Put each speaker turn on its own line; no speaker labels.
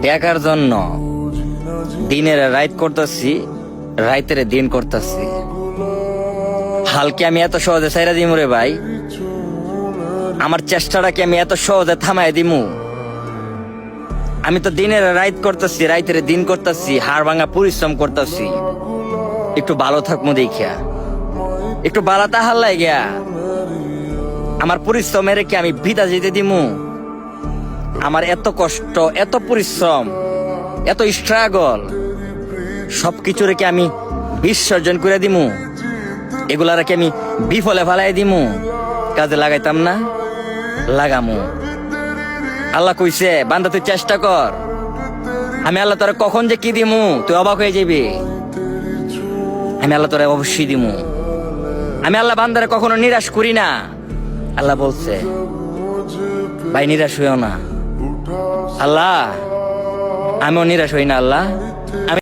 টাকার জন্য দিনের রাত করতেছি, রাইতের দিন করতেছি। হালকে আমি এত সহজে সাইরা দিমু রে ভাই? আমার চেষ্টাটাকে আমি এত সহজে থামাই দিমু? আমি তো দিনের রাত করতেছি, রাইতের দিন করতেছি, হাড় ভাঙা পরিশ্রম করতেছি একটু ভালো থাকবো দেখিয়া, একটু বালা তাহার লাগিয়া। আমার পরিশ্রমের কি আমি বিদা যেতে দিমু? আমার এত কষ্ট, এত পরিশ্রম, এত স্ট্রাগল সবকিছু রেখে আমি বিসর্জন করে দিমু? এগুলা রেখে আমি বিফলে ফালাই দিমু? কাজে লাগাইতাম না? লাগামু। আল্লাহ কইছে বান্দা তুই চেষ্টা কর, আমি আল্লাহ তোরা কখন যে কি দিমু তুই অবাক হয়ে যাবি। আমি আল্লাহ তোরা অবশ্যই দিমু। আমি আল্লাহ বান্দারে কখনো নিরাশ করি না। আল্লাহ বলছে ভাই নিরাশ হইও না। আল্লাহ আমিও নিরাশ হই না। আল্লাহ আমি